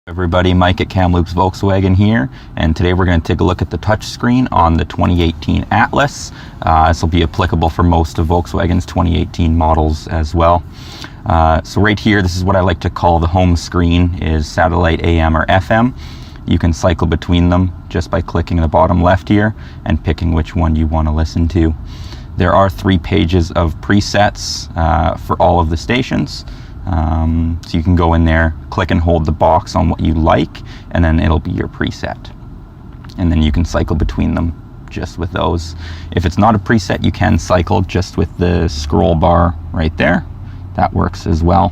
Everybody, Mike at Kamloops Volkswagen here, and today we're going to take a look at the touchscreen on the 2018 Atlas. This will be applicable for most of Volkswagen's 2018 models as well. So right here, this is what I like to call the home screen, is satellite AM or FM. You can cycle between them just by clicking the bottom left here and picking which one you want to listen to. There are 3 pages of presets for all of the stations. So you can go in there, click and hold the box on what you like, and then it'll be your preset. And then you can cycle between them just with those. If it's not a preset, you can cycle just with the scroll bar right there. That works as well.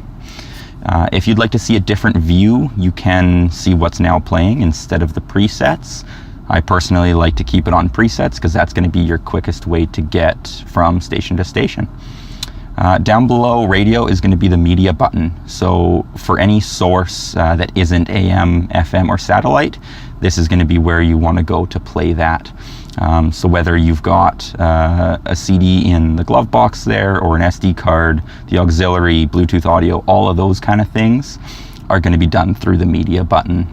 If you'd like to see a different view, you can see what's now playing instead of the presets. I personally like to keep it on presets because that's going to be your quickest way to get from station to station. Down below radio is going to be the media button. So for any source that isn't AM, FM, or satellite, this is going to be where you want to go to play that. So whether you've got a CD in the glove box there, or an SD card, the auxiliary, Bluetooth audio, all of those kind of things are going to be done through the media button.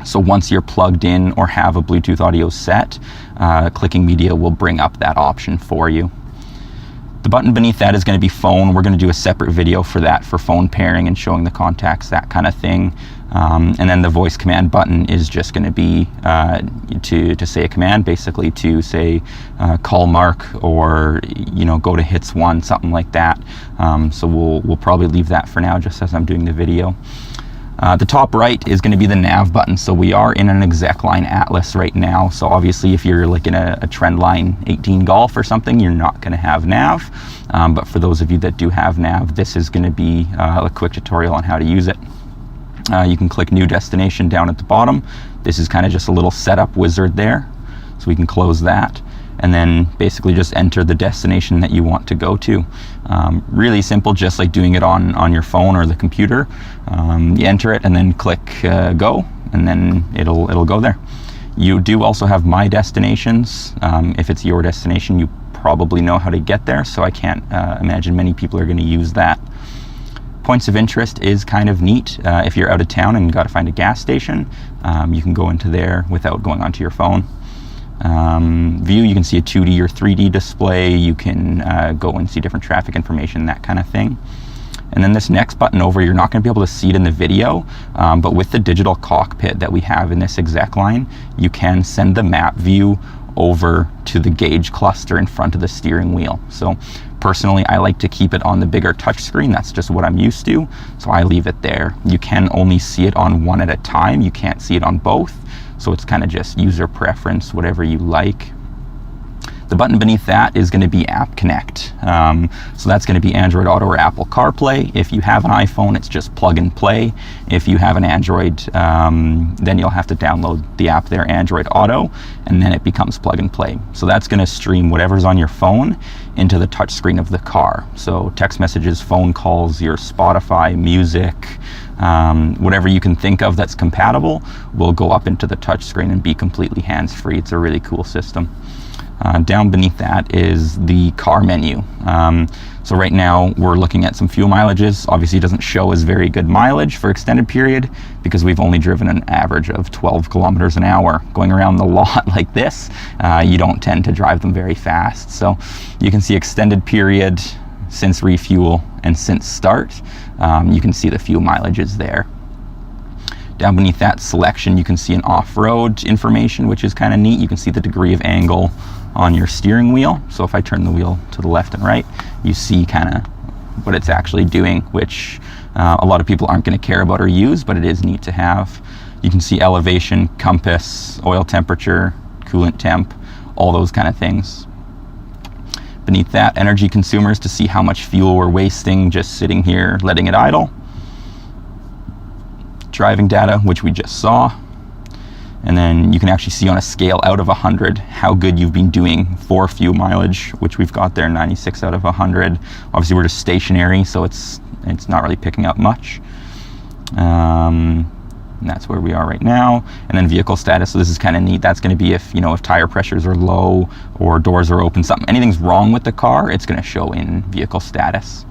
So once you're plugged in or have a Bluetooth audio set, clicking media will bring up that option for you. The button beneath that is going to be phone. We're going to do a separate video for that, for phone pairing and showing the contacts, that kind of thing. And then the voice command button is just going to be to say a command, basically to say call Mark, or go to hits 1, something like that. So we'll probably leave that for now, just as I'm doing the video. The top right is going to be the nav button. So we are in an exec line Atlas right now. So obviously if you're like in a Trendline 18 Golf or something, you're not going to have nav. But for those of you that do have nav, this is going to be a quick tutorial on how to use it. You can click new destination down at the bottom. This is kind of just a little setup wizard there. So we can close that, and then basically just enter the destination that you want to go to. Really simple, just like doing it on your phone or the computer. You enter it and then click go, and then it'll go there. You do also have my destinations. If it's your destination, you probably know how to get there, so I can't imagine many people are going to use that. Points of interest is kind of neat. If you're out of town and got to find a gas station, you can go into there without going onto your phone. View, you can see a 2D or 3D display. You can go and see different traffic information, that kind of thing. And then this next button over, you're not going to be able to see it in the video, but with the digital cockpit that we have in this exec line, you can send the map view over to the gauge cluster in front of the steering wheel. So personally, I like to keep it on the bigger touch screen. That's just what I'm used to, so I leave it there. You can only see it on one at a time. You can't see it on both. So it's kind of just user preference, whatever you like. The button beneath that is going to be App Connect. So that's going to be Android Auto or Apple CarPlay. If you have an iPhone, it's just plug and play. If you have an Android, then you'll have to download the app there, Android Auto, and then it becomes plug and play. So that's going to stream whatever's on your phone into the touchscreen of the car. So text messages, phone calls, your Spotify, music, whatever you can think of that's compatible will go up into the touchscreen and be completely hands-free. It's a really cool system. Down beneath that is the car menu. So right now we're looking at some fuel mileages. Obviously it doesn't show as very good mileage for extended period because we've only driven an average of 12 kilometers an hour. Going around the lot like this, you don't tend to drive them very fast. So you can see extended period, since refuel, and since start. You can see the fuel mileages there. Down beneath that selection, you can see an off-road information, which is kind of neat. You can see the degree of angle on your steering wheel. So if I turn the wheel to the left and right, you see kind of what it's actually doing, which a lot of people aren't going to care about or use, but it is neat to have. You can see elevation, compass, oil temperature, coolant temp, all those kind of things. Beneath that, energy consumers, to see how much fuel we're wasting just sitting here letting it idle. Driving data, which we just saw. And then you can actually see on a scale out of 100 how good you've been doing for fuel mileage, which we've got there, 96 out of 100. Obviously we're just stationary, so it's not really picking up much. And that's where we are right now. And then vehicle status, so this is kind of neat. That's going to be if tire pressures are low or doors are open, anything's wrong with the car, it's going to show in vehicle status.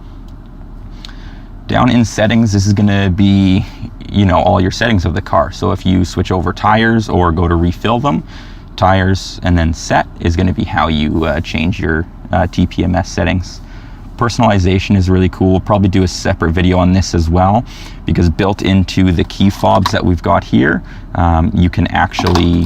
Down in settings, this is going to be, you know, all your settings of the car. So if you switch over tires or go to refill them, tires and then set is going to be how you change your TPMS settings. Personalization is really cool. We'll probably do a separate video on this as well, because built into the key fobs that we've got here, you can actually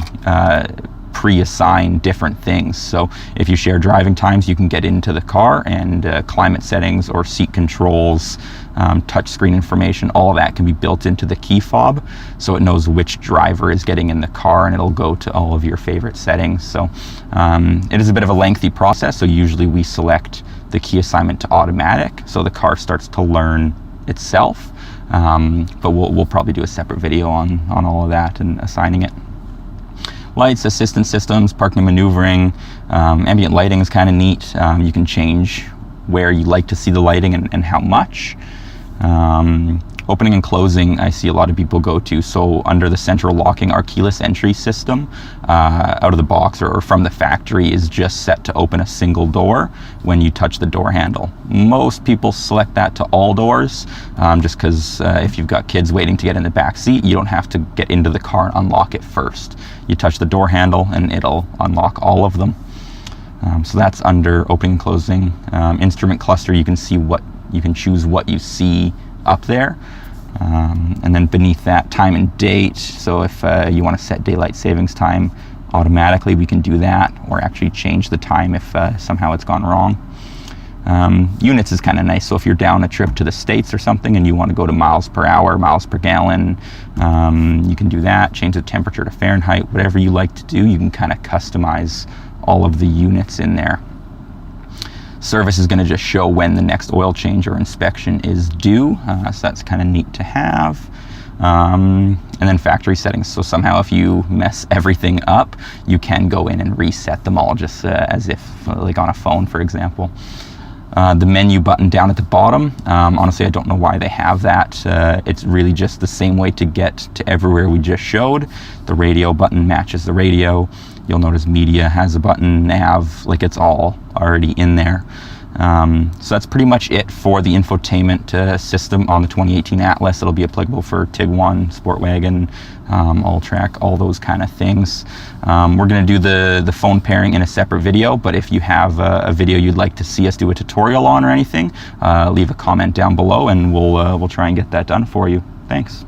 pre-assign different things. So if you share driving times, you can get into the car and climate settings or seat controls, touchscreen information, all of that can be built into the key fob, so it knows which driver is getting in the car, and it'll go to all of your favorite settings. So it is a bit of a lengthy process, so usually we select the key assignment to automatic, so the car starts to learn itself, but we'll probably do a separate video on all of that and assigning it. Lights, assistance systems, parking and maneuvering, ambient lighting is kind of neat. You can change where you like to see the lighting and how much. Opening and closing, I see a lot of people go to. So under the central locking, our keyless entry system out of the box or from the factory is just set to open a single door when you touch the door handle. Most people select that to all doors, just because if you've got kids waiting to get in the back seat, you don't have to get into the car and unlock it first. You touch the door handle and it'll unlock all of them. So that's under opening and closing. Instrument cluster, you can choose what you see up there, and then beneath that, time and date. So if you want to set daylight savings time automatically, we can do that, or actually change the time if somehow it's gone wrong. Units is kind of nice. So if you're down a trip to the States or something and you want to go to miles per hour, miles per gallon, you can do that. Change the temperature to Fahrenheit, whatever you like to do. You can kind of customize all of the units in there. Service is going to just show when the next oil change or inspection is due, so that's kind of neat to have. And then factory settings, so somehow if you mess everything up, you can go in and reset them all, just as if like on a phone, for example. The menu button down at the bottom, honestly I don't know why they have that. It's really just the same way to get to everywhere we just showed. The radio button matches the radio. You'll notice media has a button, nav, like it's all already in there. So that's pretty much it for the infotainment system on the 2018 Atlas. It'll be applicable for Tiguan, Sportwagen, All-Track, all those kind of things. We're going to do the phone pairing in a separate video, but if you have a video you'd like to see us do a tutorial on or anything, leave a comment down below and we'll try and get that done for you. Thanks.